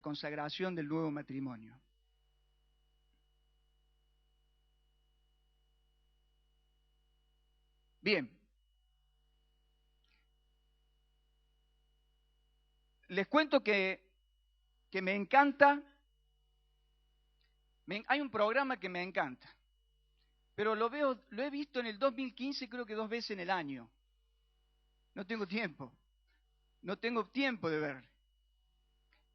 consagración del nuevo matrimonio. Bien. Les cuento que me encanta, hay un programa que me encanta, pero lo he visto en el 2015, creo que 2 veces en el año. No tengo tiempo de ver.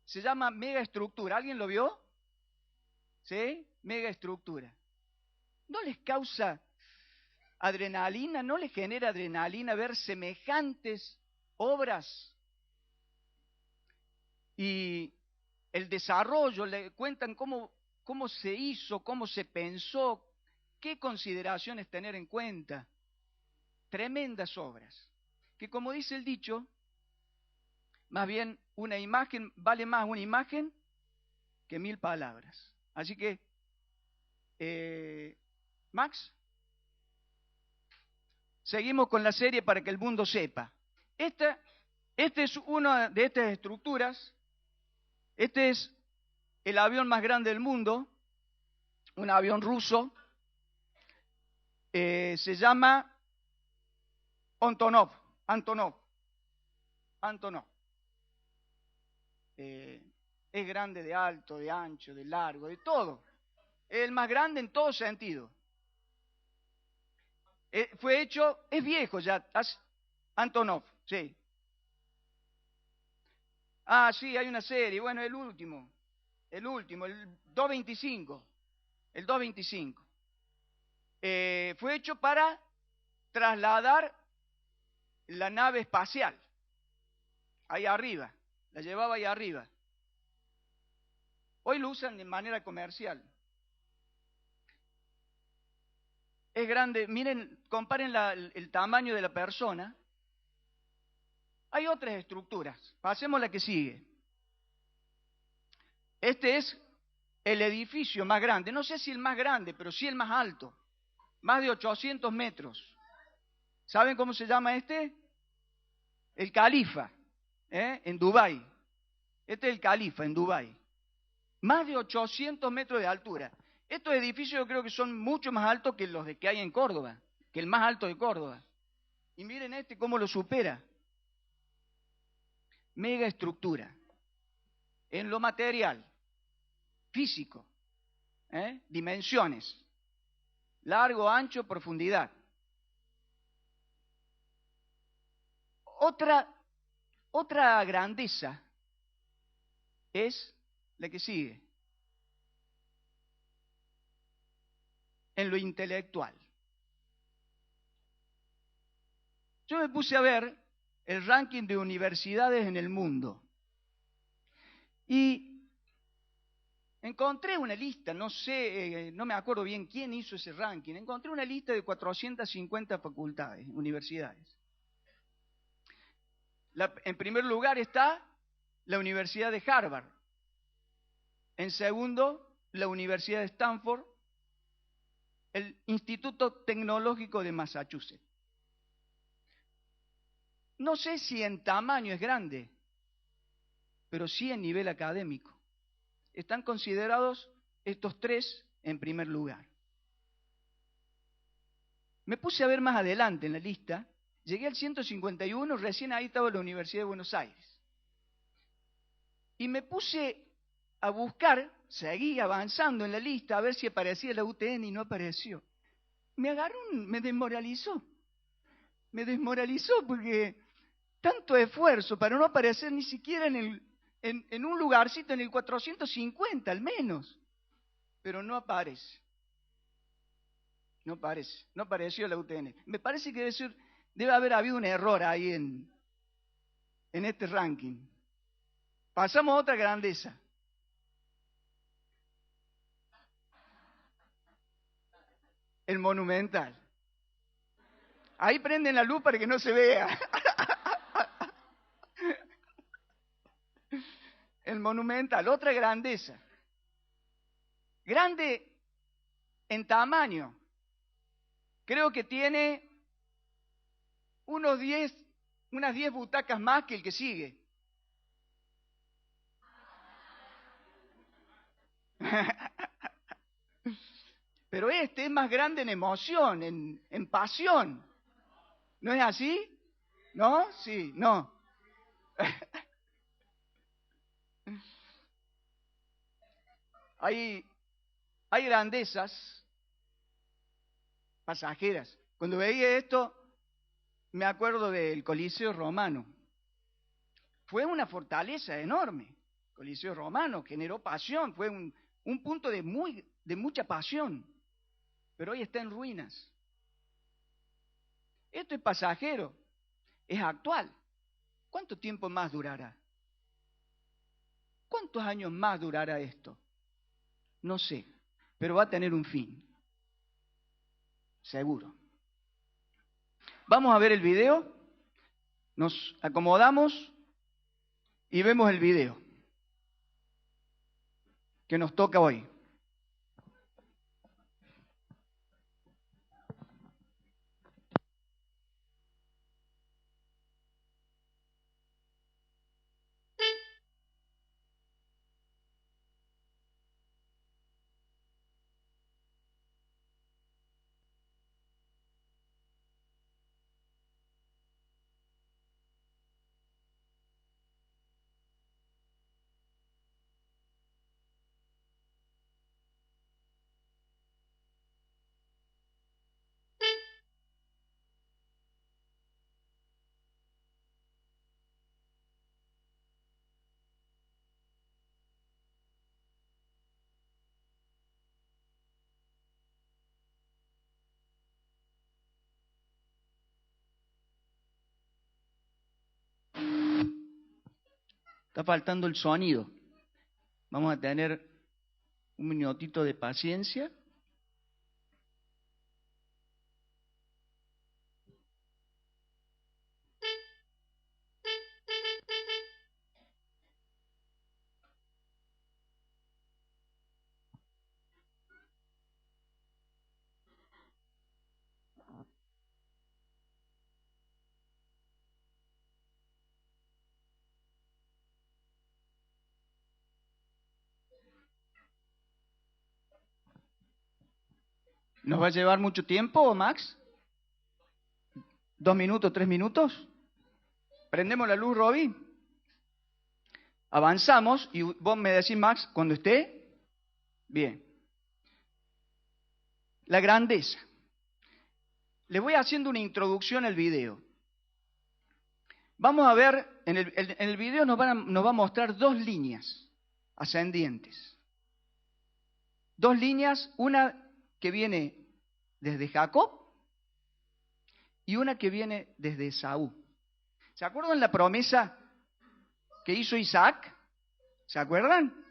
Se llama Mega Estructura. ¿Alguien lo vio? ¿Sí? Mega Estructura. ¿No les causa adrenalina? ¿No les genera adrenalina ver semejantes obras? Y el desarrollo, le cuentan cómo se hizo, cómo se pensó, qué consideraciones tener en cuenta. Tremendas obras. Que como dice el dicho, más bien una imagen, vale más una imagen que 1000 palabras. Así que, Max, seguimos con la serie para que el mundo sepa. Esta es una de estas estructuras. Este es el avión más grande del mundo, un avión ruso. Se llama Antonov. Es grande de alto, de ancho, de largo, de todo. Es el más grande en todo sentido. Fue hecho, es viejo ya, Antonov, sí. Ah, sí, hay una serie, bueno, el último, el 225, el 225. Fue hecho para trasladar la nave espacial, ahí arriba, la llevaba ahí arriba. Hoy lo usan de manera comercial. Es grande, miren, comparen el tamaño de la persona. Hay otras estructuras, pasemos a la que sigue. Este es el edificio más grande, no sé si el más grande, pero sí el más alto, más de 800 metros. ¿Saben cómo se llama este? El Califa, en Dubái. Este es el Califa, en Dubái. Más de 800 metros de altura. Estos edificios yo creo que son mucho más altos que los que hay en Córdoba, que el más alto de Córdoba. Y miren este cómo lo supera. Mega estructura. En lo material, físico, dimensiones, largo, ancho, profundidad. Otra grandeza es la que sigue. En lo intelectual. Yo me puse a ver el ranking de universidades en el mundo y encontré una lista, no sé, no me acuerdo bien quién hizo ese ranking, encontré una lista de 450 facultades, universidades. En primer lugar está la Universidad de Harvard, en segundo, la Universidad de Stanford, el Instituto Tecnológico de Massachusetts. No sé si en tamaño es grande, pero sí en nivel académico. Están considerados estos 3 en primer lugar. Me puse a ver más adelante en la lista, llegué al 151, recién ahí estaba la Universidad de Buenos Aires. Y me puse a buscar, seguí avanzando en la lista a ver si aparecía la UTN y no apareció. Me desmoralizó. Me desmoralizó porque tanto esfuerzo para no aparecer ni siquiera en un lugarcito en el 450 al menos. Pero no aparece. No apareció la UTN. Me parece que debe haber habido un error ahí en este ranking. Pasamos a otra grandeza. El Monumental. Ahí prenden la luz para que no se vea. El Monumental, otra grandeza. Grande en tamaño. Creo que tiene unas 10 butacas más que el que sigue. Pero este es más grande en emoción, en pasión. ¿No es así? ¿No? Sí, no. Hay grandezas pasajeras. Cuando veía esto, me acuerdo del Coliseo Romano. Fue una fortaleza enorme. El Coliseo Romano generó pasión, fue un punto de mucha pasión, pero hoy está en ruinas. Esto es pasajero, es actual. ¿Cuánto tiempo más durará? ¿Cuántos años más durará esto? No sé, pero va a tener un fin, seguro. Vamos a ver el video, nos acomodamos y vemos el video que nos toca hoy. Está faltando el sonido. Vamos a tener un minutito de paciencia. ¿Nos va a llevar mucho tiempo, Max? ¿2 minutos, 3 minutos? ¿Prendemos la luz, Robbie? Avanzamos y vos me decís, Max, cuando esté. Bien. La grandeza. Les voy haciendo una introducción al video. Vamos a ver, en el video nos va a mostrar 2 líneas ascendientes. 2 líneas, una que viene desde Jacob y una que viene desde Esaú. ¿Se acuerdan la promesa que hizo Isaac? ¿Se acuerdan?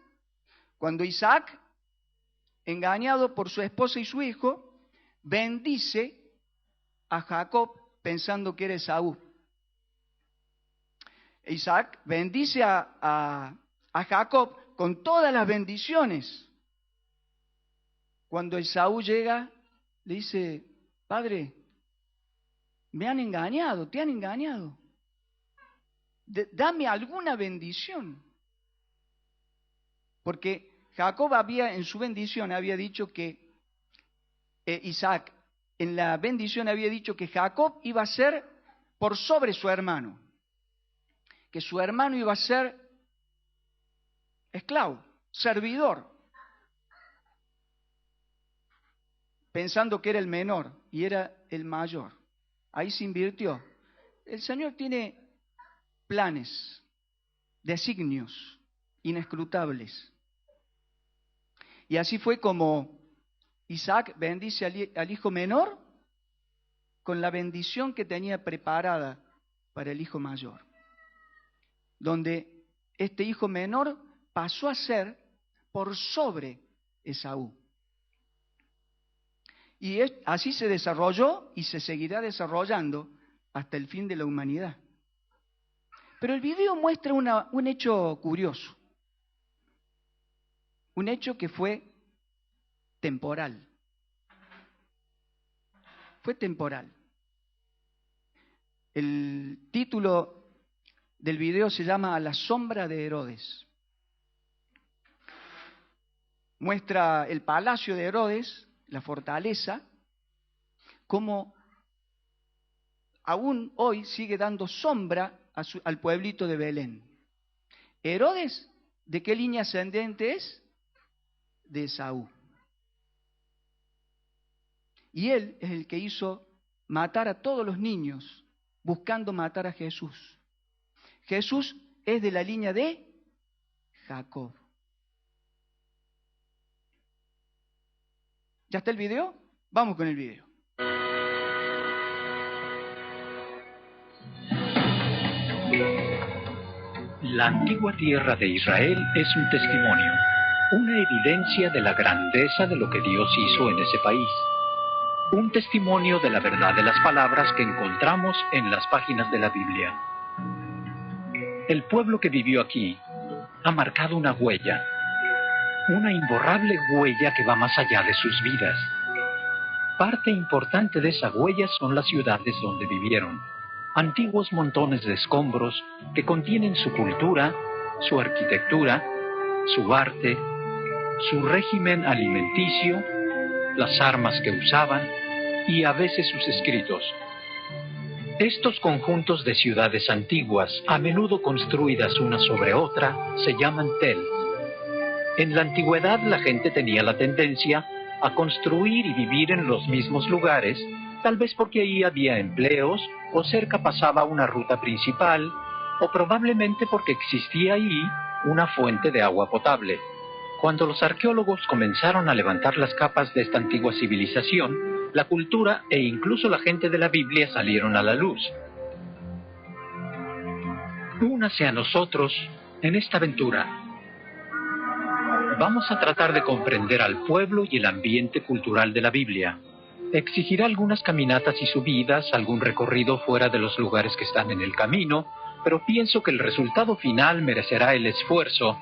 Cuando Isaac, engañado por su esposa y su hijo, bendice a Jacob pensando que era Esaú. Isaac bendice a Jacob con todas las bendiciones. Cuando Esaú llega, le dice, padre, me han engañado, te han engañado. Dame alguna bendición. Porque Jacob en su bendición había dicho que, Isaac, en la bendición había dicho que Jacob iba a ser por sobre su hermano. Que su hermano iba a ser esclavo, servidor. Pensando que era el menor y era el mayor. Ahí se invirtió. El Señor tiene planes, designios inescrutables. Y así fue como Isaac bendice al hijo menor con la bendición que tenía preparada para el hijo mayor. Donde este hijo menor pasó a ser por sobre Esaú. Y así se desarrolló y se seguirá desarrollando hasta el fin de la humanidad. Pero el video muestra un hecho curioso. Un hecho que fue temporal. Fue temporal. El título del video se llama A la sombra de Herodes. muestra el palacio de Herodes, la fortaleza, como aún hoy sigue dando sombra al pueblito de Belén. Herodes, ¿de qué línea ascendente es? De Esaú. Y él es el que hizo matar a todos los niños, buscando matar a Jesús. Jesús es de la línea de Jacob. ¿Ya está el video? Vamos con el video. La antigua tierra de Israel es un testimonio, una evidencia de la grandeza de lo que Dios hizo en ese país. Un testimonio de la verdad de las palabras que encontramos en las páginas de la Biblia. El pueblo que vivió aquí ha marcado una huella, una imborrable huella que va más allá de sus vidas. Parte importante de esa huella son las ciudades donde vivieron, antiguos montones de escombros que contienen su cultura, su arquitectura, su arte, su régimen alimenticio, las armas que usaban y a veces sus escritos. Estos conjuntos de ciudades antiguas, a menudo construidas una sobre otra, se llaman tel. En la antigüedad la gente tenía la tendencia a construir y vivir en los mismos lugares, tal vez porque ahí había empleos, o cerca pasaba una ruta principal, o probablemente porque existía ahí una fuente de agua potable. Cuando los arqueólogos comenzaron a levantar las capas de esta antigua civilización, la cultura e incluso la gente de la Biblia salieron a la luz. Únase a nosotros en esta aventura. Vamos a tratar de comprender al pueblo y el ambiente cultural de la Biblia. Exigirá algunas caminatas y subidas, algún recorrido fuera de los lugares que están en el camino, pero pienso que el resultado final merecerá el esfuerzo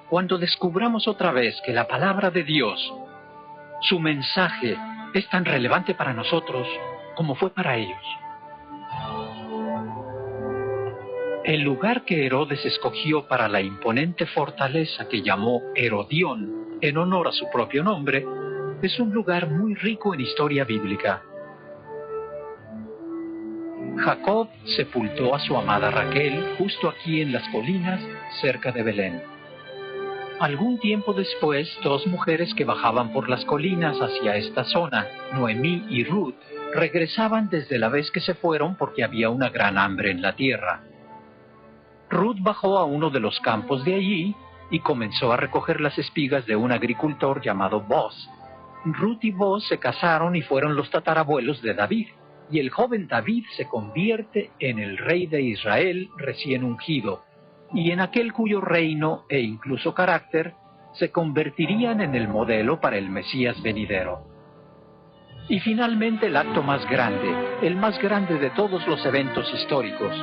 cuando descubramos otra vez que la palabra de Dios, su mensaje, es tan relevante para nosotros como fue para ellos. El lugar que Herodes escogió para la imponente fortaleza que llamó Herodión, en honor a su propio nombre, es un lugar muy rico en historia bíblica. Jacob sepultó a su amada Raquel justo aquí en las colinas, cerca de Belén. Algún tiempo después, dos mujeres que bajaban por las colinas hacia esta zona, Noemí y Ruth, regresaban desde la vez que se fueron porque había una gran hambre en la tierra. Ruth bajó a uno de los campos de allí y comenzó a recoger las espigas de un agricultor llamado Boz. Ruth y Boz se casaron y fueron los tatarabuelos de David, y el joven David se convierte en el rey de Israel recién ungido, y en aquel cuyo reino e incluso carácter se convertirían en el modelo para el Mesías venidero. Y finalmente el acto más grande, el más grande de todos los eventos históricos,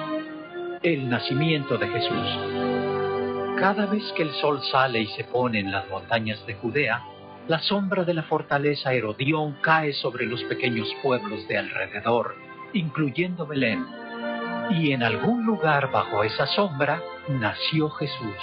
el nacimiento de Jesús. Cada vez que el sol sale y se pone en las montañas de Judea, la sombra de la fortaleza Herodión cae sobre los pequeños pueblos de alrededor, incluyendo Belén. Y en algún lugar bajo esa sombra nació Jesús.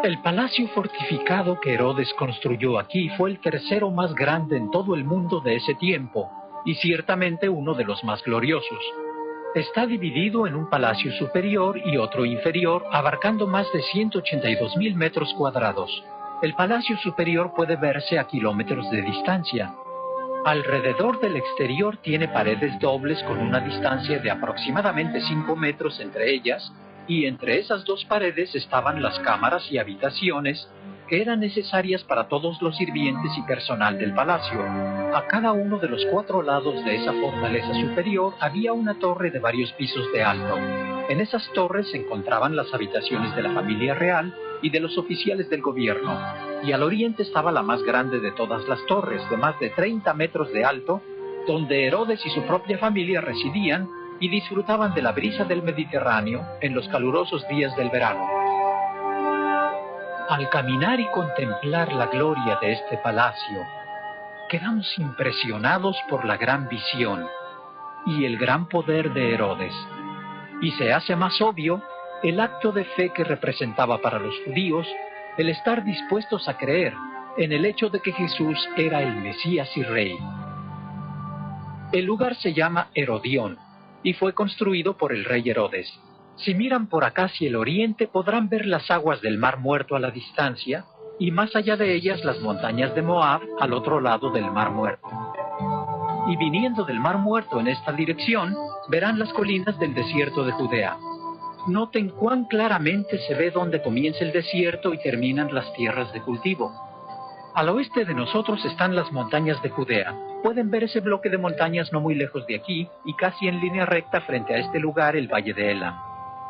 El palacio fortificado que Herodes construyó aquí fue el tercero más grande en todo el mundo de ese tiempo, y ciertamente uno de los más gloriosos. Está dividido en un palacio superior y otro inferior, abarcando más de 182.000 metros cuadrados. El palacio superior puede verse a kilómetros de distancia. Alrededor del exterior tiene paredes dobles con una distancia de aproximadamente 5 metros entre ellas, y entre esas dos paredes estaban las cámaras y habitaciones que eran necesarias para todos los sirvientes y personal del palacio. A cada uno de los 4 lados de esa fortaleza superior había una torre de varios pisos de alto. En esas torres se encontraban las habitaciones de la familia real y de los oficiales del gobierno, y al oriente estaba la más grande de todas las torres, de más de 30 metros de alto, donde Herodes y su propia familia residían y disfrutaban de la brisa del Mediterráneo en los calurosos días del verano. Al caminar y contemplar la gloria de este palacio, quedamos impresionados por la gran visión y el gran poder de Herodes, y se hace más obvio el acto de fe que representaba para los judíos el estar dispuestos a creer en el hecho de que Jesús era el Mesías y Rey. El lugar se llama Herodión y fue construido por el rey Herodes. Si miran por acá hacia el oriente podrán ver las aguas del Mar Muerto a la distancia y más allá de ellas las montañas de Moab al otro lado del Mar Muerto. Y viniendo del Mar Muerto en esta dirección, verán las colinas del desierto de Judea. Noten cuán claramente se ve dónde comienza el desierto y terminan las tierras de cultivo. Al oeste de nosotros están las montañas de Judea. Pueden ver ese bloque de montañas no muy lejos de aquí y casi en línea recta frente a este lugar, el Valle de Elam.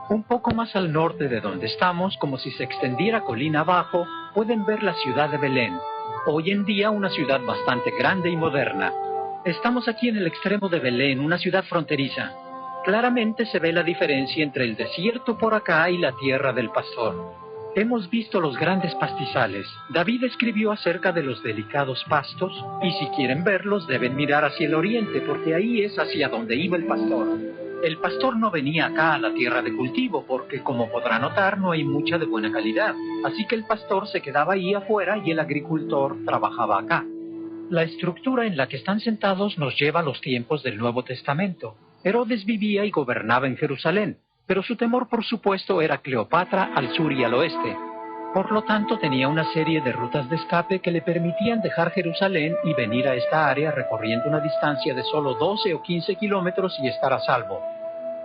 Un poco más al norte de donde estamos, como si se extendiera colina abajo, pueden ver la ciudad de Belén, hoy en día una ciudad bastante grande y moderna. Estamos aquí en el extremo de Belén, una ciudad fronteriza. Claramente se ve la diferencia entre el desierto por acá y la tierra del pastor. Hemos visto los grandes pastizales. David escribió acerca de los delicados pastos, y si quieren verlos deben mirar hacia el oriente, porque ahí es hacia donde iba el pastor. El pastor no venía acá a la tierra de cultivo, porque como podrá notar no hay mucha de buena calidad, así que el pastor se quedaba ahí afuera y el agricultor trabajaba acá. La estructura en la que están sentados nos lleva a los tiempos del Nuevo Testamento. Herodes vivía y gobernaba en Jerusalén, pero su temor por supuesto era Cleopatra al sur y al oeste. Por lo tanto tenía una serie de rutas de escape que le permitían dejar Jerusalén y venir a esta área recorriendo una distancia de solo 12 o 15 kilómetros y estar a salvo.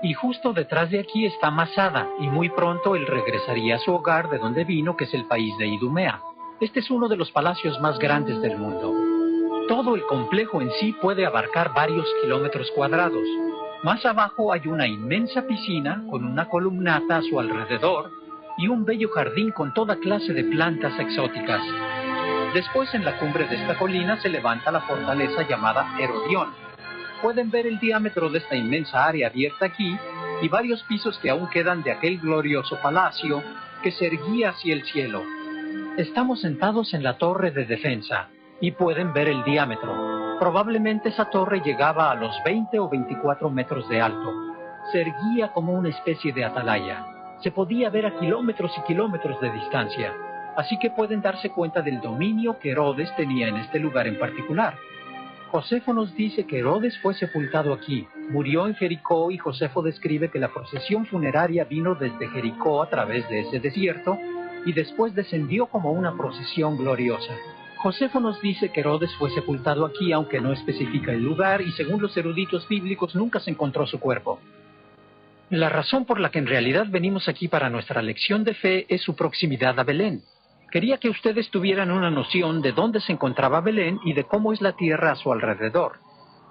Y justo detrás de aquí está Masada, y muy pronto él regresaría a su hogar de donde vino, que es el país de Idumea. Este es uno de los palacios más grandes del mundo. Todo el complejo en sí puede abarcar varios kilómetros cuadrados. Más abajo hay una inmensa piscina con una columnata a su alrededor y un bello jardín con toda clase de plantas exóticas. Después, en la cumbre de esta colina se levanta la fortaleza llamada Herodión. Pueden ver el diámetro de esta inmensa área abierta aquí y varios pisos que aún quedan de aquel glorioso palacio que se erguía hacia el cielo. Estamos sentados en la torre de defensa y pueden ver el diámetro. Probablemente esa torre llegaba a los 20 o 24 metros de alto. Se erguía como una especie de atalaya. Se podía ver a kilómetros y kilómetros de distancia. Así que pueden darse cuenta del dominio que Herodes tenía en este lugar en particular. Josefo nos dice que Herodes fue sepultado aquí, murió en Jericó, y Josefo describe que la procesión funeraria vino desde Jericó a través de ese desierto y después descendió como una procesión gloriosa. Josefo nos dice que Herodes fue sepultado aquí, aunque no especifica el lugar, y según los eruditos bíblicos nunca se encontró su cuerpo. La razón por la que en realidad venimos aquí para nuestra lección de fe es su proximidad a Belén. Quería que ustedes tuvieran una noción de dónde se encontraba Belén y de cómo es la tierra a su alrededor.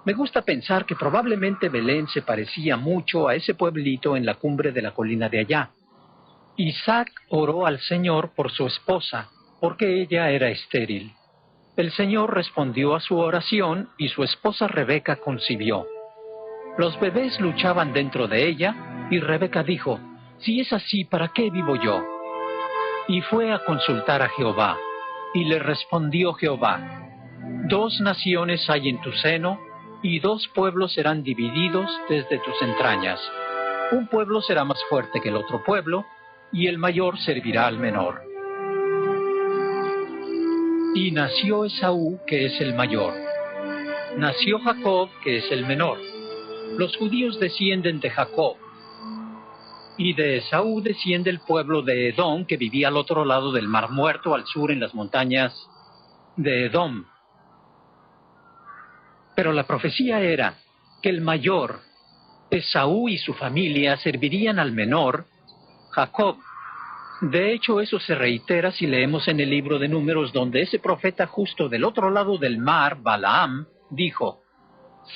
Me gusta pensar que probablemente Belén se parecía mucho a ese pueblito en la cumbre de la colina de allá. Isaac oró al Señor por su esposa, porque ella era estéril. El Señor respondió a su oración y su esposa Rebeca concibió. Los bebés luchaban dentro de ella y Rebeca dijo: «Si es así, ¿para qué vivo yo?». Y fue a consultar a Jehová, y le respondió Jehová: «2 naciones hay en tu seno, y 2 pueblos serán divididos desde tus entrañas. Un pueblo será más fuerte que el otro pueblo, y el mayor servirá al menor». Y nació Esaú, que es el mayor. Nació Jacob, que es el menor. Los judíos descienden de Jacob. Y de Esaú desciende el pueblo de Edom, que vivía al otro lado del Mar Muerto, al sur en las montañas de Edom. Pero la profecía era que el mayor, Esaú y su familia, servirían al menor, Jacob. De hecho, eso se reitera si leemos en el libro de Números, donde ese profeta justo del otro lado del mar, Balaam, dijo: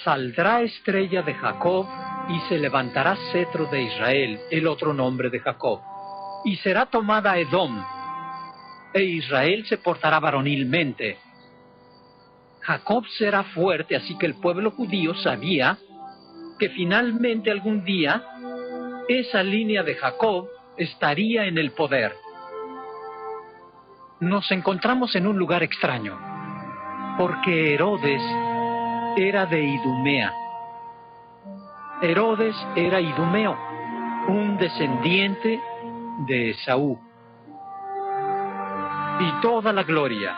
saldrá estrella de Jacob y se levantará cetro de Israel, el otro nombre de Jacob, y será tomada Edom, e Israel se portará varonilmente. Jacob será fuerte, así que el pueblo judío sabía que finalmente algún día esa línea de Jacob estaría en el poder. Nos encontramos en un lugar extraño, porque Herodes era de Idumea. Herodes era idumeo, un descendiente de Esaú. Y toda la gloria,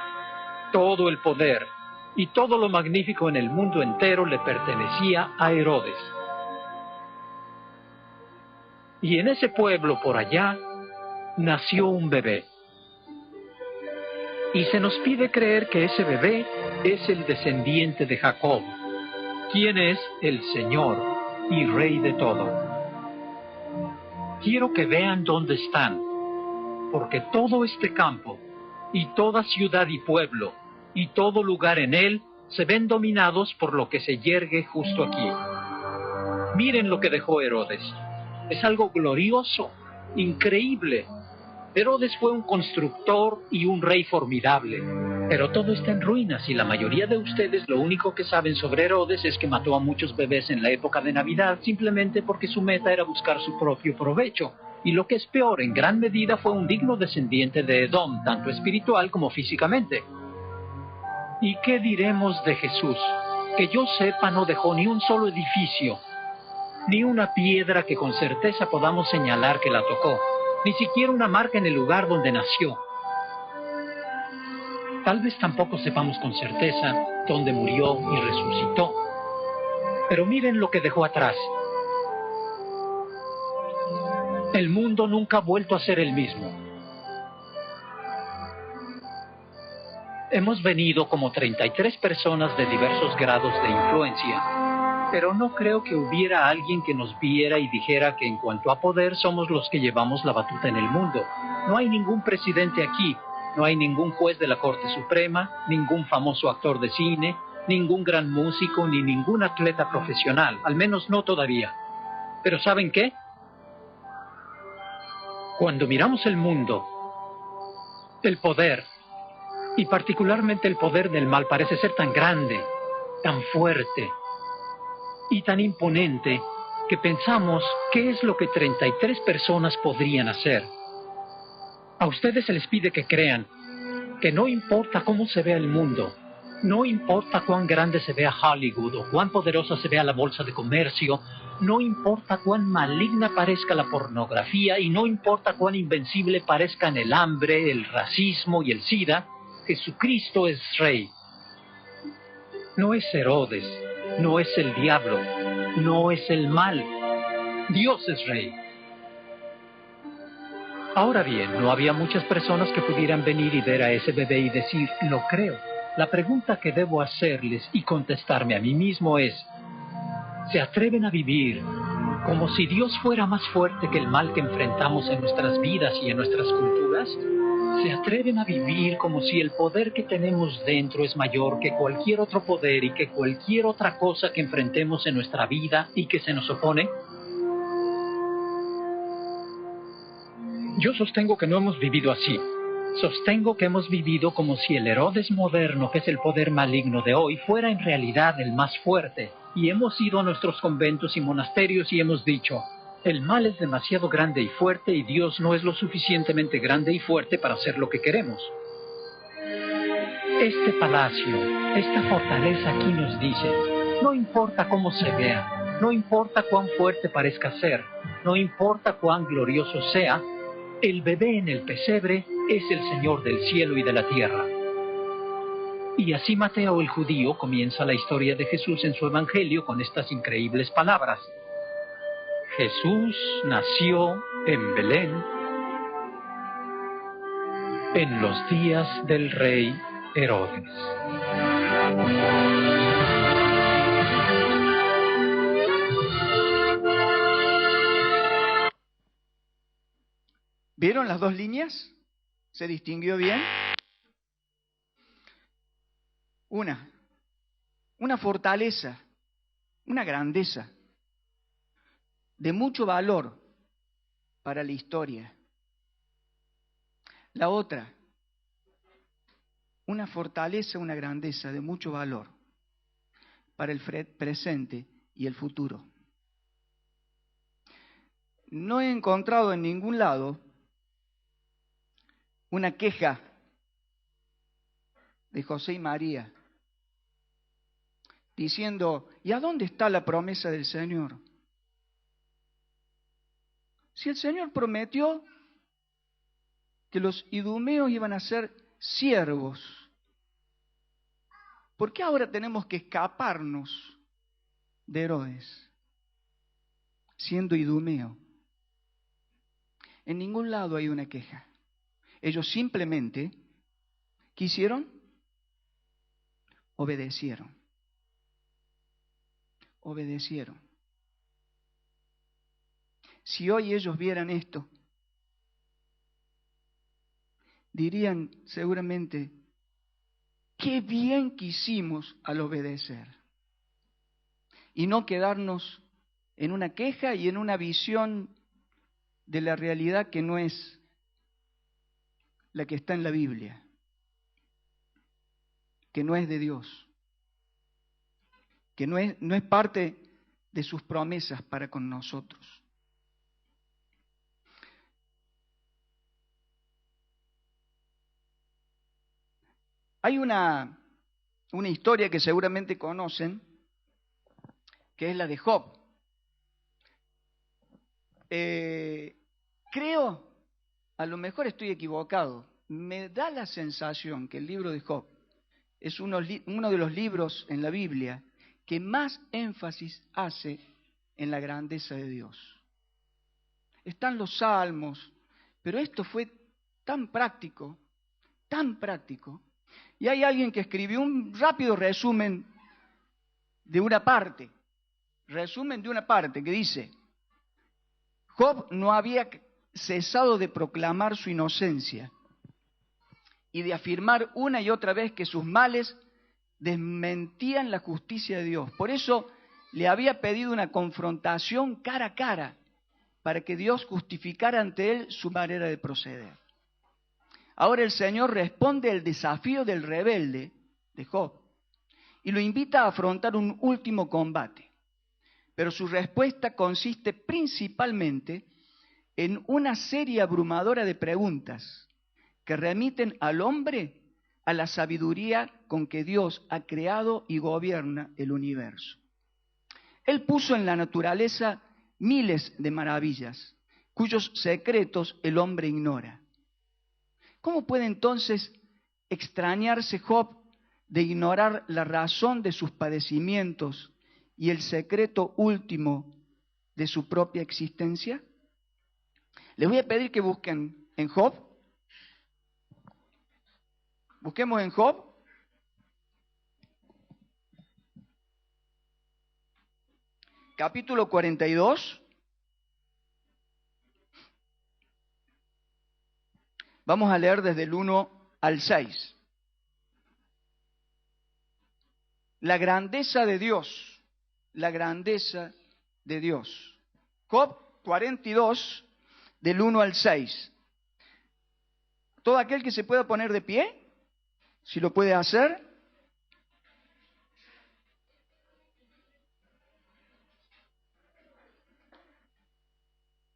todo el poder y todo lo magnífico en el mundo entero le pertenecía a Herodes. Y en ese pueblo por allá nació un bebé. Y se nos pide creer que ese bebé es el descendiente de Jacob, quien es el Señor y Rey de todo. Quiero que vean dónde están, porque todo este campo, y toda ciudad y pueblo, y todo lugar en él, se ven dominados por lo que se yergue justo aquí. Miren lo que dejó Herodes. Es algo glorioso, increíble. Herodes fue un constructor y un rey formidable, pero todo está en ruinas y la mayoría de ustedes lo único que saben sobre Herodes es que mató a muchos bebés en la época de Navidad simplemente porque su meta era buscar su propio provecho. Y lo que es peor, en gran medida fue un digno descendiente de Edom, tanto espiritual como físicamente. ¿Y qué diremos de Jesús? Que yo sepa, no dejó ni un solo edificio, ni una piedra que con certeza podamos señalar que la tocó, ni siquiera una marca en el lugar donde nació. Tal vez tampoco sepamos con certeza dónde murió y resucitó. Pero miren lo que dejó atrás. El mundo nunca ha vuelto a ser el mismo. Hemos venido como 33 personas de diversos grados de influencia, pero no creo que hubiera alguien que nos viera y dijera que en cuanto a poder somos los que llevamos la batuta en el mundo. No hay ningún presidente aquí, no hay ningún juez de la Corte Suprema, ningún famoso actor de cine, ningún gran músico, ni ningún atleta profesional, al menos no todavía. Pero ¿saben qué? Cuando miramos el mundo, el poder, y particularmente el poder del mal, parece ser tan grande, tan fuerte y tan imponente que pensamos qué es lo que 33 personas podrían hacer. A ustedes se les pide que crean que no importa cómo se vea el mundo, no importa cuán grande se vea Hollywood o cuán poderosa se vea la bolsa de comercio, no importa cuán maligna parezca la pornografía y no importa cuán invencible parezcan el hambre, el racismo y el SIDA, Jesucristo es Rey. No es Herodes, no es el diablo, no es el mal. Dios es Rey. Ahora bien, no había muchas personas que pudieran venir y ver a ese bebé y decir, lo creo. La pregunta que debo hacerles y contestarme a mí mismo es, ¿se atreven a vivir como si Dios fuera más fuerte que el mal que enfrentamos en nuestras vidas y en nuestras culturas? ¿Se atreven a vivir como si el poder que tenemos dentro es mayor que cualquier otro poder y que cualquier otra cosa que enfrentemos en nuestra vida y que se nos opone? Yo sostengo que no hemos vivido así. Sostengo que hemos vivido como si el Herodes moderno, que es el poder maligno de hoy, fuera en realidad el más fuerte. Y hemos ido a nuestros conventos y monasterios y hemos dicho, el mal es demasiado grande y fuerte y Dios no es lo suficientemente grande y fuerte para hacer lo que queremos. Este palacio, esta fortaleza aquí nos dice, no importa cómo se vea, no importa cuán fuerte parezca ser, no importa cuán glorioso sea, el bebé en el pesebre es el Señor del cielo y de la tierra. Y así Mateo el judío comienza la historia de Jesús en su evangelio con estas increíbles palabras. Jesús nació en Belén en los días del rey Herodes. ¿Vieron las dos líneas? ¿Se distinguió bien? Una fortaleza, una grandeza, de mucho valor para la historia. La otra, una fortaleza, una grandeza de mucho valor para el presente y el futuro. No he encontrado en ningún lado una queja de José y María diciendo, ¿y a dónde está la promesa del Señor? Si el Señor prometió que los idumeos iban a ser siervos, ¿por qué ahora tenemos que escaparnos de Herodes siendo idumeo? En ningún lado hay una queja. Ellos simplemente quisieron, obedecieron. Si hoy ellos vieran esto, dirían seguramente, qué bien que hicimos al obedecer. Y no quedarnos en una queja y en una visión de la realidad que no es la que está en la Biblia, que no es de Dios, que no es parte de sus promesas para con nosotros. Hay una historia que seguramente conocen, que es la de Job. Creo, a lo mejor estoy equivocado, me da la sensación que el libro de Job es uno de los libros en la Biblia que más énfasis hace en la grandeza de Dios. Están los salmos, pero esto fue tan práctico, y hay alguien que escribió un rápido resumen de una parte, que dice, Job no había cesado de proclamar su inocencia y de afirmar una y otra vez que sus males desmentían la justicia de Dios. Por eso le había pedido una confrontación cara a cara para que Dios justificara ante él su manera de proceder. Ahora el Señor responde al desafío del rebelde de Job y lo invita a afrontar un último combate. Pero su respuesta consiste principalmente en una serie abrumadora de preguntas que remiten al hombre a la sabiduría con que Dios ha creado y gobierna el universo. Él puso en la naturaleza miles de maravillas, cuyos secretos el hombre ignora. ¿Cómo puede entonces extrañarse Job de ignorar la razón de sus padecimientos y el secreto último de su propia existencia? Les voy a pedir que busquen en Job. Busquemos en Job. Capítulo 42. Vamos a leer desde el 1 al 6. La grandeza de Dios. La grandeza de Dios. Job 42, del 1 al 6. Todo aquel que se pueda poner de pie, si lo puede hacer.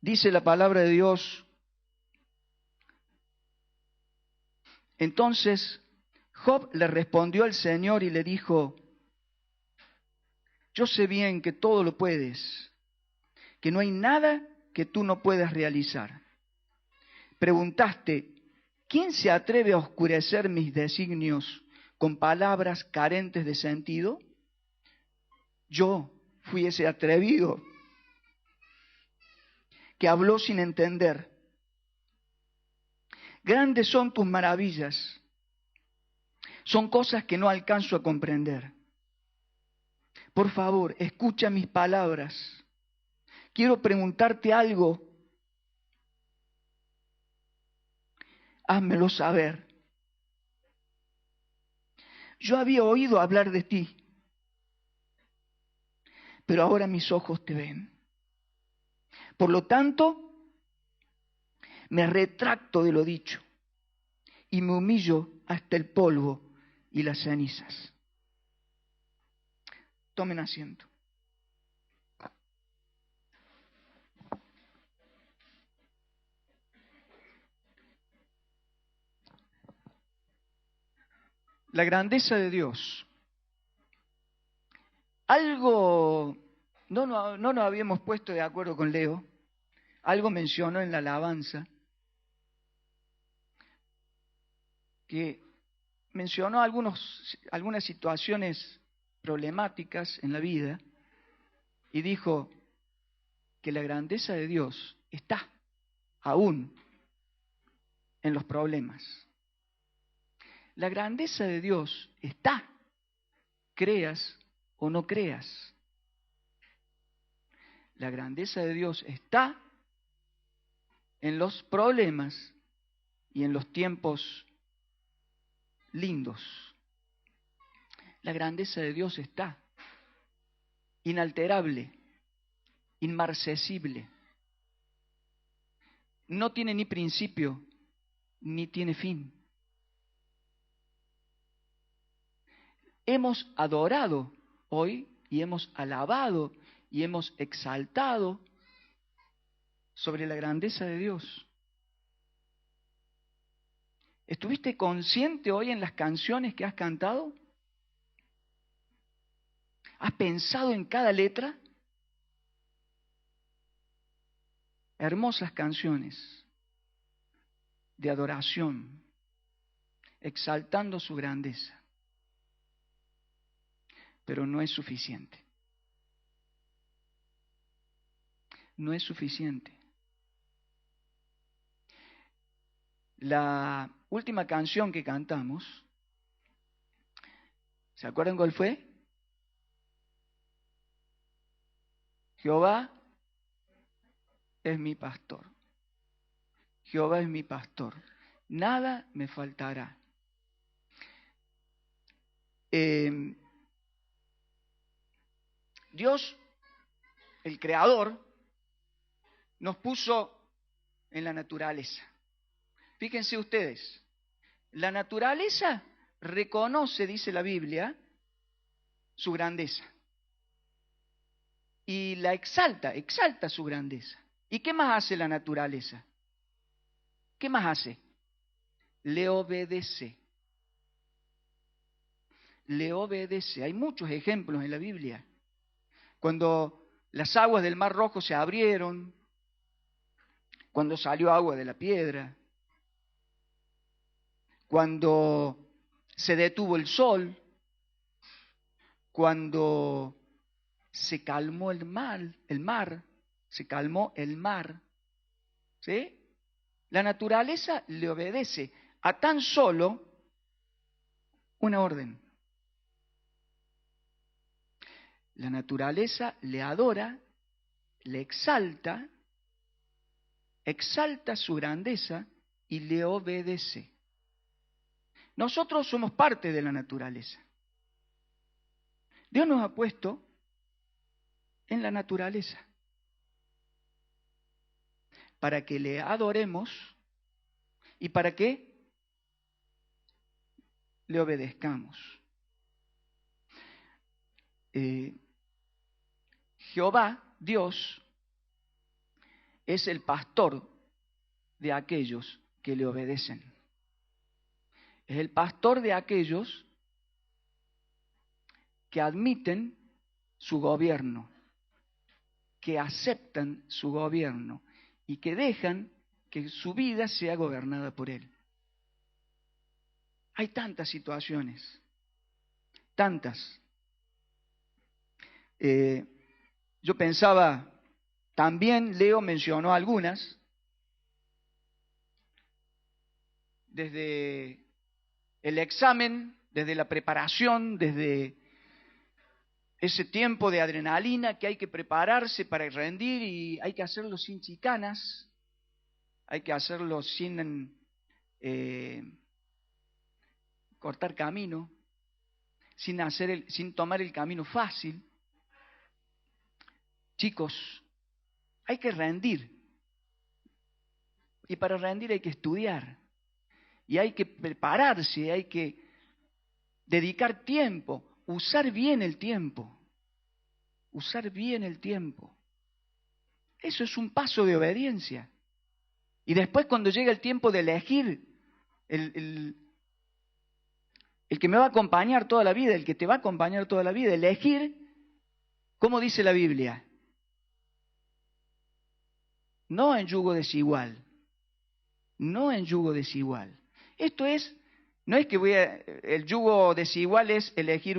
Dice la palabra de Dios. Entonces Job le respondió al Señor y le dijo, yo sé bien que todo lo puedes, que no hay nada que tú no puedas realizar. Preguntaste, ¿quién se atreve a oscurecer mis designios con palabras carentes de sentido? Yo fui ese atrevido que habló sin entender. Grandes son tus maravillas. Son cosas que no alcanzo a comprender. Por favor, escucha mis palabras. Quiero preguntarte algo házmelo saber. Yo había oído hablar de ti, pero ahora mis ojos te ven. Por lo tanto, me retracto de lo dicho y me humillo hasta el polvo y las cenizas. Tomen asiento. La grandeza de Dios. Algo, no nos habíamos puesto de acuerdo con Leo, algo mencionó en la alabanza, que mencionó algunas situaciones problemáticas en la vida y dijo que la grandeza de Dios está aún en los problemas. La grandeza de Dios está, creas o no creas. La grandeza de Dios está en los problemas y en los tiempos lindos. La grandeza de Dios está inalterable, inmarcesible. No tiene ni principio ni tiene fin. Hemos adorado hoy y hemos alabado y hemos exaltado sobre la grandeza de Dios. ¿Estuviste consciente hoy en las canciones que has cantado? ¿Has pensado en cada letra? Hermosas canciones de adoración, exaltando su grandeza. Pero no es suficiente. No es suficiente. La última canción que cantamos, ¿se acuerdan cuál fue? Jehová es mi pastor. Jehová es mi pastor. Nada me faltará. Dios, el Creador, nos puso en la naturaleza. Fíjense ustedes, la naturaleza reconoce, dice la Biblia, su grandeza. Y la exalta su grandeza. ¿Y qué más hace la naturaleza? ¿Qué más hace? Le obedece. Le obedece. Hay muchos ejemplos en la Biblia. Cuando las aguas del Mar Rojo se abrieron, cuando salió agua de la piedra, cuando se detuvo el sol, cuando se calmó el mar, se calmó el mar, ¿sí? La naturaleza le obedece a tan solo una orden. La naturaleza le adora, le exalta su grandeza y le obedece. Nosotros somos parte de la naturaleza. Dios nos ha puesto en la naturaleza para que le adoremos y para que le obedezcamos. Jehová, Dios, es el pastor de aquellos que le obedecen. Es el pastor de aquellos que admiten su gobierno, que aceptan su gobierno y que dejan que su vida sea gobernada por Él. Hay tantas situaciones, tantas. Yo pensaba, también Leo mencionó algunas, desde el examen, desde la preparación, desde ese tiempo de adrenalina que hay que prepararse para rendir y hay que hacerlo sin chicanas, hay que hacerlo sin cortar camino, sin tomar el camino fácil. Chicos, hay que rendir. Y para rendir hay que estudiar. Y hay que prepararse, hay que dedicar tiempo, usar bien el tiempo. Usar bien el tiempo. Eso es un paso de obediencia. Y después cuando llega el tiempo de elegir el que me va a acompañar toda la vida, el que te va a acompañar toda la vida, elegir, ¿cómo dice la Biblia? No en yugo desigual. No en yugo desigual. Esto es, no es que el yugo desigual es elegir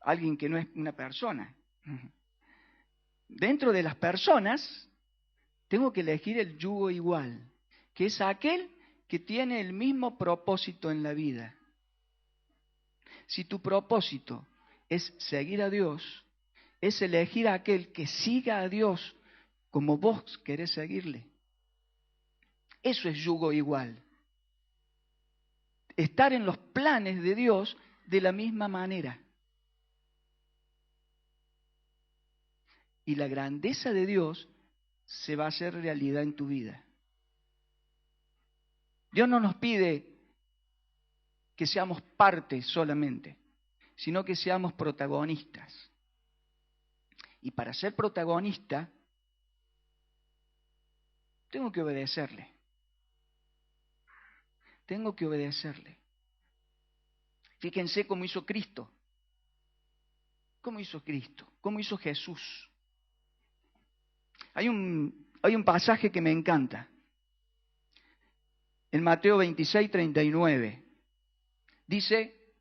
alguien que no es una persona. Dentro de las personas, tengo que elegir el yugo igual, que es aquel que tiene el mismo propósito en la vida. Si tu propósito es seguir a Dios, es elegir a aquel que siga a Dios como vos querés seguirle. Eso es yugo igual. Estar en los planes de Dios de la misma manera. Y la grandeza de Dios se va a hacer realidad en tu vida. Dios no nos pide que seamos parte solamente, sino que seamos protagonistas. Y para ser protagonista, tengo que obedecerle. Tengo que obedecerle. Fíjense cómo hizo Cristo. ¿Cómo hizo Cristo? ¿Cómo hizo Jesús? Hay un pasaje que me encanta. En Mateo 26, 39. Dice,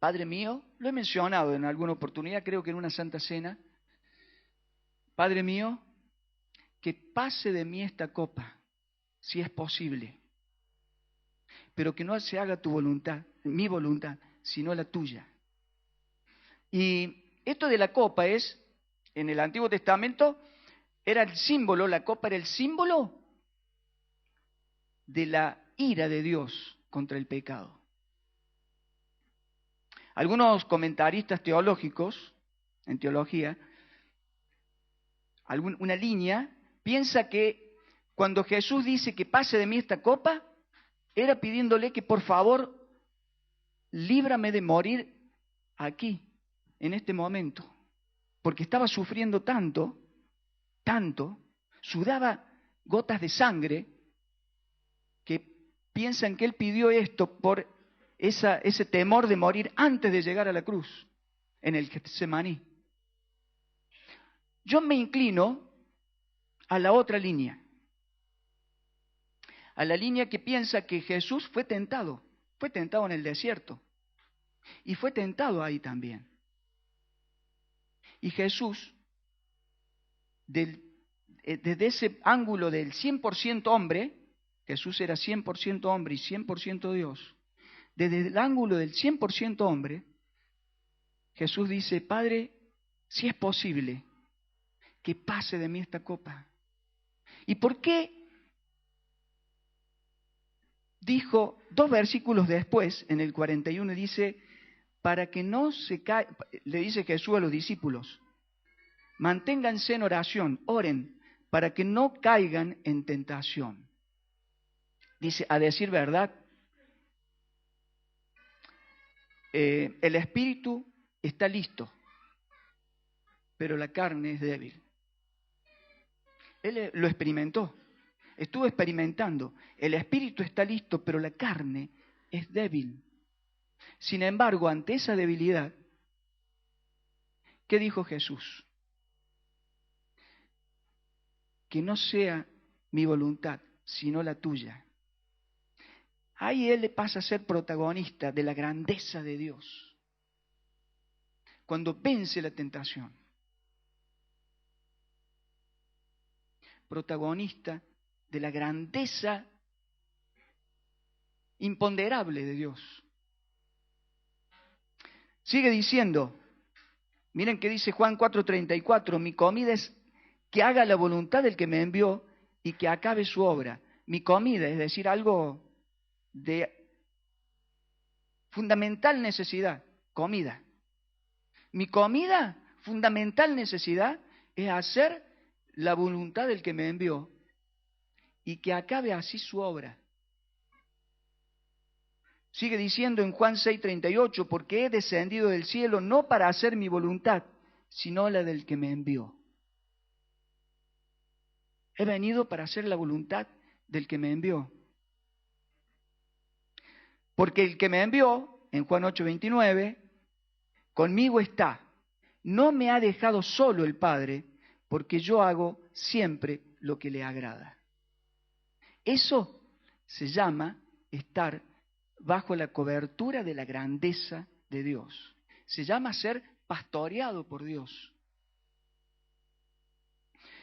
Padre mío, lo he mencionado en alguna oportunidad, creo que en una Santa Cena. Padre mío, que pase de mí esta copa, si es posible. Pero que no se haga tu voluntad, mi voluntad, sino la tuya. Y esto de la copa es, en el Antiguo Testamento, era el símbolo, la copa era el símbolo de la ira de Dios contra el pecado. Algunos comentaristas teológicos, en teología, una línea, piensa que cuando Jesús dice que pase de mí esta copa, era pidiéndole que por favor líbrame de morir aquí, en este momento, porque estaba sufriendo tanto, sudaba gotas de sangre, que piensan que él pidió esto por ese temor de morir antes de llegar a la cruz, en el Getsemaní. Yo me inclino a la otra línea, a la línea que piensa que Jesús fue tentado en el desierto, y fue tentado ahí también. Y Jesús, desde ese ángulo del 100% hombre, Jesús era 100% hombre y 100% Dios, desde el ángulo del 100% hombre, Jesús dice, Padre, si es posible, que pase de mí esta copa. ¿Y por qué? Dijo 2 versículos después, en el 41, dice, para que no se caiga, le dice Jesús a los discípulos, manténganse en oración, oren, para que no caigan en tentación. Dice, a decir verdad, el espíritu está listo, pero la carne es débil. Él lo experimentó, estuvo experimentando. El espíritu está listo, pero la carne es débil. Sin embargo, ante esa debilidad, ¿qué dijo Jesús? Que no sea mi voluntad, sino la tuya. Ahí él pasa a ser protagonista de la grandeza de Dios. Cuando vence la tentación. Protagonista de la grandeza imponderable de Dios. Sigue diciendo, miren que dice Juan 4:34, mi comida es que haga la voluntad del que me envió y que acabe su obra. mi comida, es decir, algo de fundamental necesidad, comida. Mi comida, fundamental necesidad, es hacer la voluntad del que me envió y que acabe así su obra. Sigue diciendo en Juan 6:38, porque he descendido del cielo no para hacer mi voluntad, sino la del que me envió. He venido para hacer la voluntad del que me envió. Porque el que me envió, en Juan 8:29, conmigo está. No me ha dejado solo el Padre, porque yo hago siempre lo que le agrada. Eso se llama estar bajo la cobertura de la grandeza de Dios. Se llama ser pastoreado por Dios.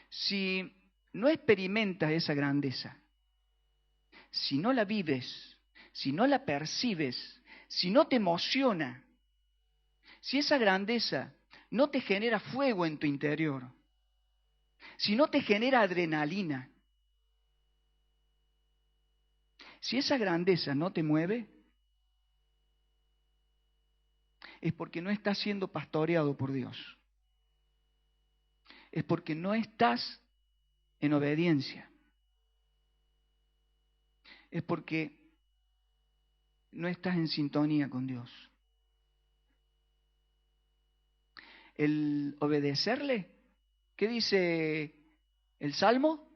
Si no experimentas esa grandeza, si no la vives, si no la percibes, si no te emociona, si esa grandeza no te genera fuego en tu interior, si no te genera adrenalina, si esa grandeza no te mueve, es porque no estás siendo pastoreado por Dios. Es porque no estás en obediencia. Es porque no estás en sintonía con Dios. El obedecerle, ¿qué dice el Salmo?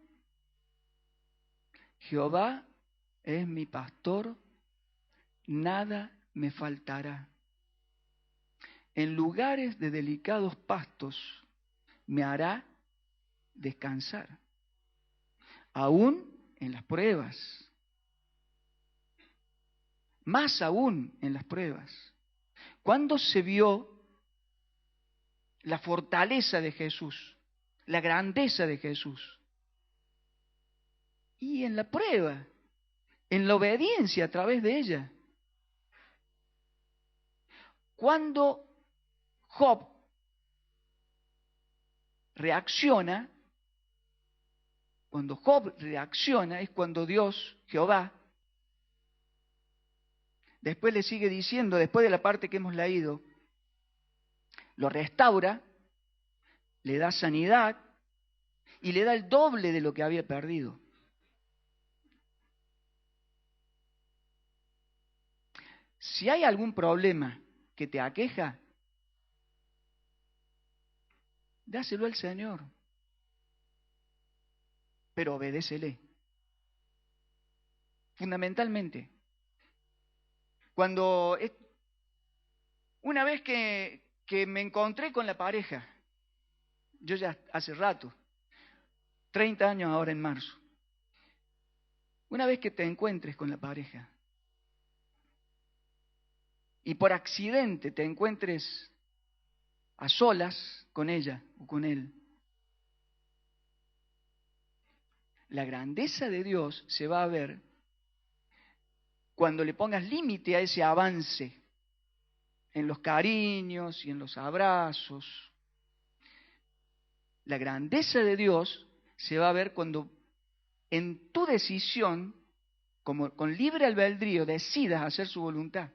Jehová es mi pastor, nada me faltará. En lugares de delicados pastos me hará descansar, aún en las pruebas, más aún en las pruebas. ¿Cuándo se vio la fortaleza de Jesús, la grandeza de Jesús? Y en la prueba, en la obediencia a través de ella. Cuando Job reacciona, es cuando Dios, Jehová, después le sigue diciendo, después de la parte que hemos leído, lo restaura, le da sanidad y le da el doble de lo que había perdido. Si hay algún problema que te aqueja, dáselo al Señor, pero obedécele. Fundamentalmente, una vez que me encontré con la pareja, yo ya hace rato, 30 años ahora en marzo, una vez que te encuentres con la pareja y por accidente te encuentres a solas con ella o con él, la grandeza de Dios se va a ver cuando le pongas límite a ese avance en los cariños y en los abrazos. La grandeza de Dios se va a ver cuando en tu decisión, como con libre albedrío, decidas hacer su voluntad.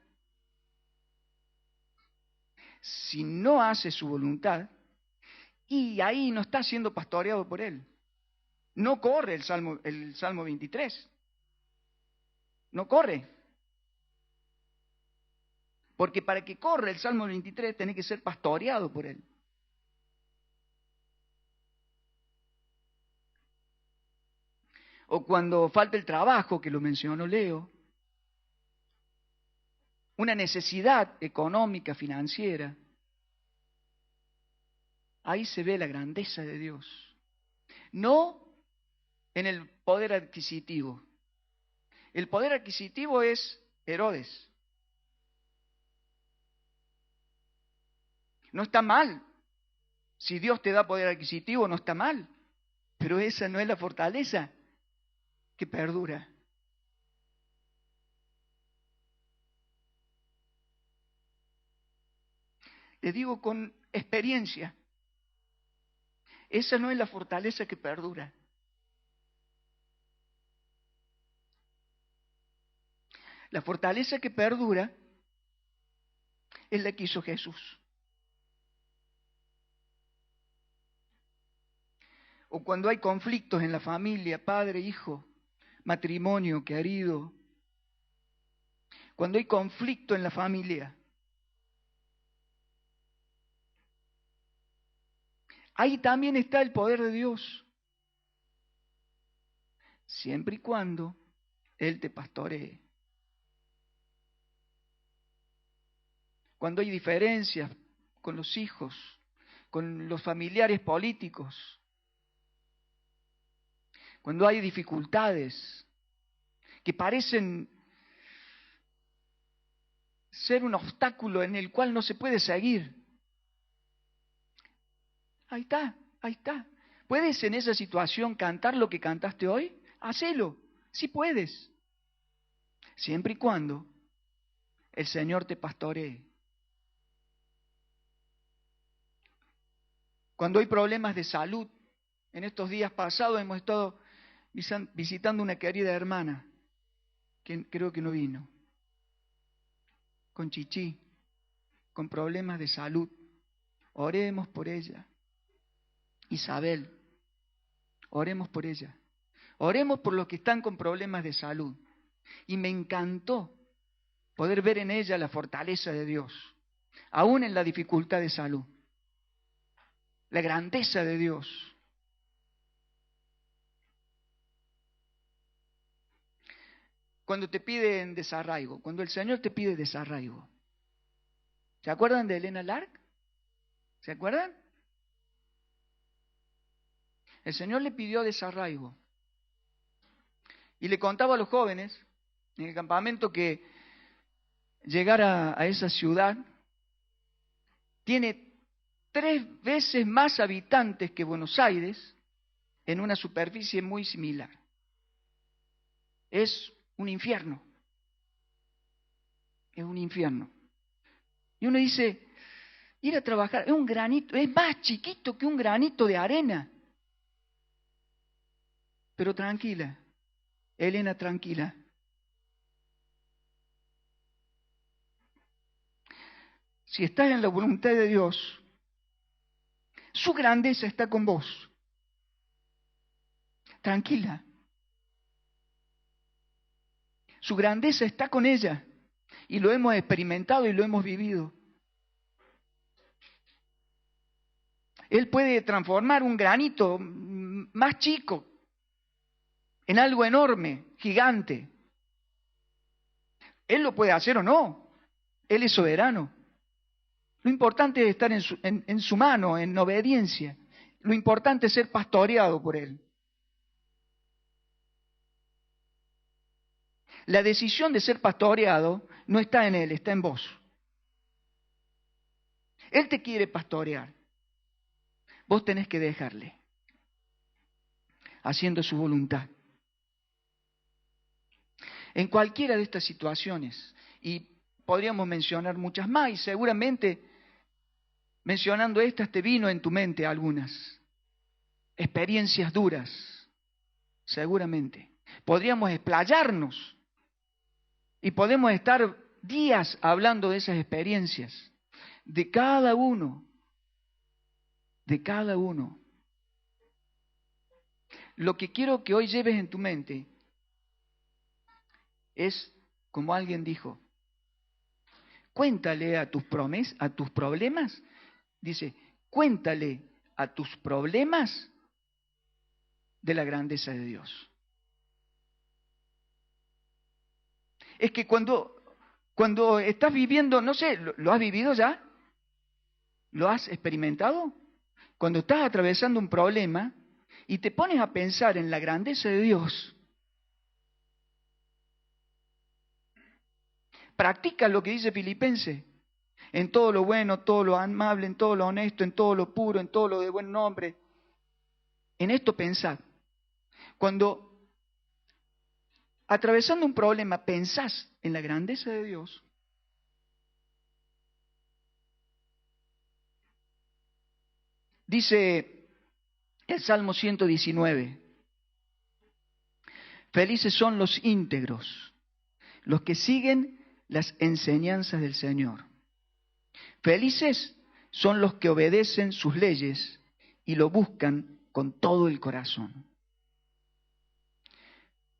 Si no haces su voluntad, y ahí no estás siendo pastoreado por Él. No corre el Salmo 23. No corre. Porque para que corra el Salmo 23 tenés que ser pastoreado por Él. O cuando falta el trabajo, que lo mencionó Leo, una necesidad económica, financiera, ahí se ve la grandeza de Dios. No en el poder adquisitivo. El poder adquisitivo es Herodes. No está mal. Si Dios te da poder adquisitivo, no está mal. Pero esa no es la fortaleza que perdura. Le digo con experiencia, esa no es la fortaleza que perdura. La fortaleza que perdura es la que hizo Jesús. O cuando hay conflictos en la familia, padre, hijo, matrimonio, querido. Cuando hay conflicto en la familia, ahí también está el poder de Dios. Siempre y cuando Él te pastoree. Cuando hay diferencias con los hijos, con los familiares políticos, cuando hay dificultades que parecen ser un obstáculo en el cual no se puede seguir. Ahí está, ahí está. ¿Puedes en esa situación cantar lo que cantaste hoy? Hacelo, sí puedes. Siempre y cuando el Señor te pastoree. Cuando hay problemas de salud, en estos días pasados hemos estado visitando una querida hermana, que creo que no vino, con Chichi, con problemas de salud. Oremos por ella. Isabel, oremos por ella. Oremos por los que están con problemas de salud. Y me encantó poder ver en ella la fortaleza de Dios, aún en la dificultad de salud. La grandeza de Dios. Cuando te piden desarraigo, cuando el Señor te pide desarraigo. ¿Se acuerdan de Elena Lark? ¿Se acuerdan? El Señor le pidió desarraigo. Y le contaba a los jóvenes en el campamento que llegar a esa ciudad tiene 3 veces más habitantes que Buenos Aires en una superficie muy similar. Es un infierno. Es un infierno. Y uno dice, ir a trabajar es un granito, es más chiquito que un granito de arena. Pero tranquila, Elena, tranquila. Si estás en la voluntad de Dios, su grandeza está con vos. Tranquila. Su grandeza está con ella. Y lo hemos experimentado y lo hemos vivido. Él puede transformar un granito más chico en algo enorme, gigante. Él lo puede hacer o no. Él es soberano. Lo importante es estar en su mano, en obediencia. Lo importante es ser pastoreado por Él. La decisión de ser pastoreado no está en Él, está en vos. Él te quiere pastorear. Vos tenés que dejarle, haciendo su voluntad. En cualquiera de estas situaciones, y podríamos mencionar muchas más, y seguramente mencionando estas te vino en tu mente algunas experiencias duras, seguramente. Podríamos explayarnos y podemos estar días hablando de esas experiencias, de cada uno. Lo que quiero que hoy lleves en tu mente es, como alguien dijo, cuéntale a tus problemas, dice, cuéntale a tus problemas de la grandeza de Dios. Es que cuando estás viviendo, no sé, ¿lo has vivido ya? ¿Lo has experimentado? Cuando estás atravesando un problema y te pones a pensar en la grandeza de Dios, practica lo que dice Filipenses, en todo lo bueno, todo lo amable, en todo lo honesto, en todo lo puro, en todo lo de buen nombre. En esto pensad. Cuando atravesando un problema pensás en la grandeza de Dios, dice el Salmo 119, felices son los íntegros los que siguen las enseñanzas del Señor. Felices son los que obedecen sus leyes y lo buscan con todo el corazón.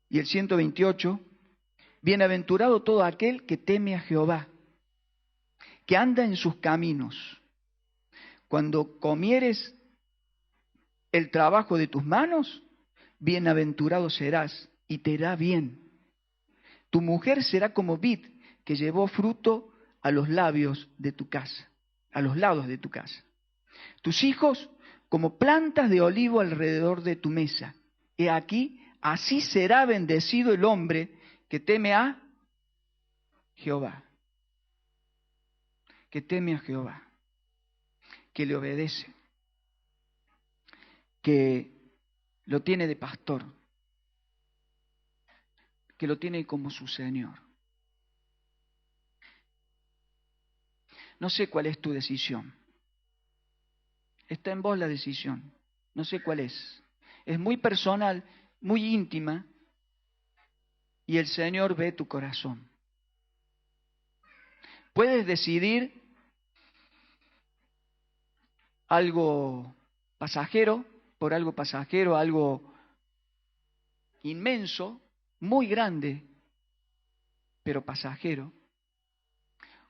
Y el 128, bienaventurado todo aquel que teme a Jehová, que anda en sus caminos. Cuando comieres el trabajo de tus manos, bienaventurado serás y te irá bien. Tu mujer será como vid que llevó fruto a los labios de tu casa, a los lados de tu casa. Tus hijos como plantas de olivo alrededor de tu mesa. He aquí, así será bendecido el hombre que teme a Jehová. Que teme a Jehová, que le obedece, que lo tiene de pastor, que lo tiene como su Señor. No sé cuál es tu decisión. Está en vos la decisión. No sé cuál es. Es muy personal, muy íntima, y el Señor ve tu corazón. Puedes decidir algo pasajero, por algo pasajero, algo inmenso, muy grande, pero pasajero.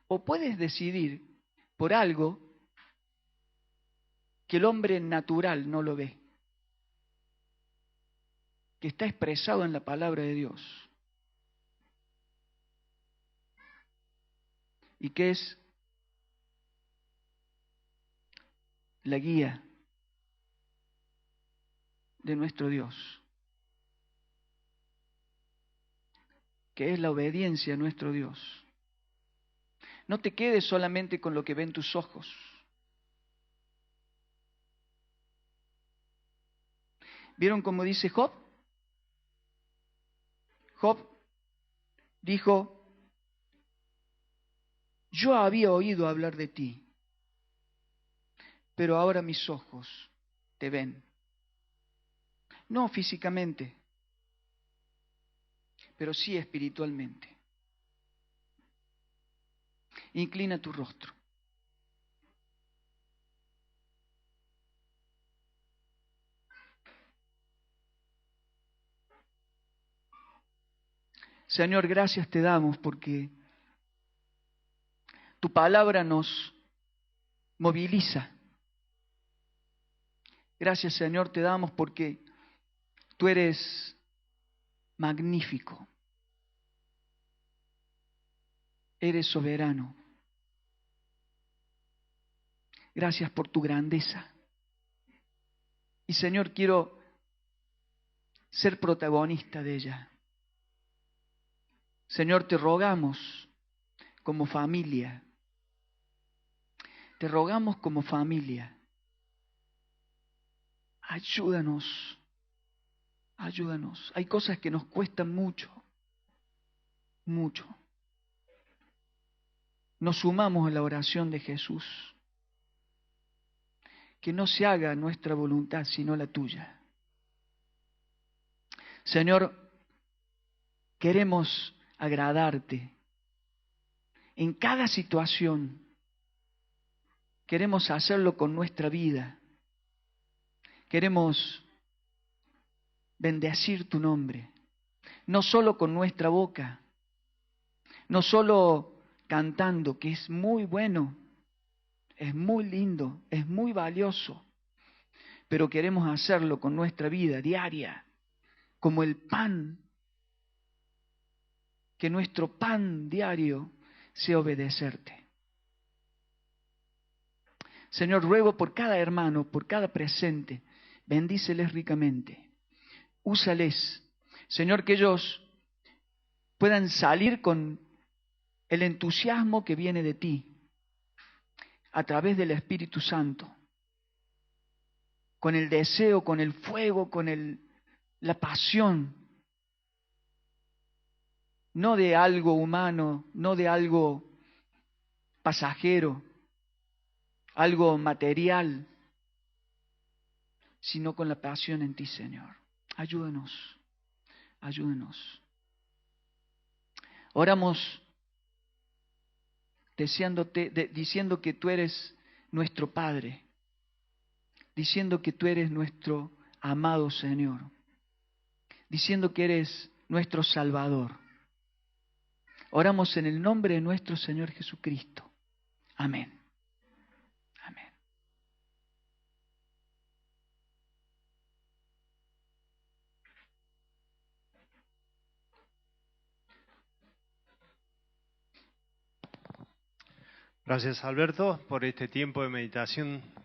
O puedes decidir por algo que el hombre natural no lo ve, que está expresado en la palabra de Dios y que es la guía de nuestro Dios, que es la obediencia a nuestro Dios. No te quedes solamente con lo que ven tus ojos. ¿Vieron cómo dice Job? Job dijo, yo había oído hablar de ti, pero ahora mis ojos te ven. No físicamente, pero sí espiritualmente. Inclina tu rostro. Señor, gracias te damos porque tu palabra nos moviliza. Gracias, Señor, te damos porque tú eres magnífico. Eres soberano. Gracias por tu grandeza. Y Señor, quiero ser protagonista de ella. Señor, te rogamos como familia. Te rogamos como familia. Ayúdanos. Ayúdanos. Hay cosas que nos cuestan mucho. Mucho. Nos sumamos a la oración de Jesús. Que no se haga nuestra voluntad sino la tuya. Señor, queremos agradarte en cada situación. Queremos hacerlo con nuestra vida. Queremos bendecir tu nombre, no solo con nuestra boca, no solo cantando, que es muy bueno, es muy lindo, es muy valioso, pero queremos hacerlo con nuestra vida diaria, como el pan, que nuestro pan diario sea obedecerte. Señor, ruego por cada hermano, por cada presente, bendíceles ricamente, úsales, Señor, que ellos puedan salir con el entusiasmo que viene de ti, a través del Espíritu Santo, con el deseo, con el fuego, con la pasión, no de algo humano, no de algo pasajero, algo material, sino con la pasión en ti, Señor. Ayúdanos, ayúdanos. Oramos diciendo que tú eres nuestro Padre, diciendo que tú eres nuestro amado Señor, diciendo que eres nuestro Salvador. Oramos en el nombre de nuestro Señor Jesucristo. Amén. Amén. Gracias, Alberto, por este tiempo de meditación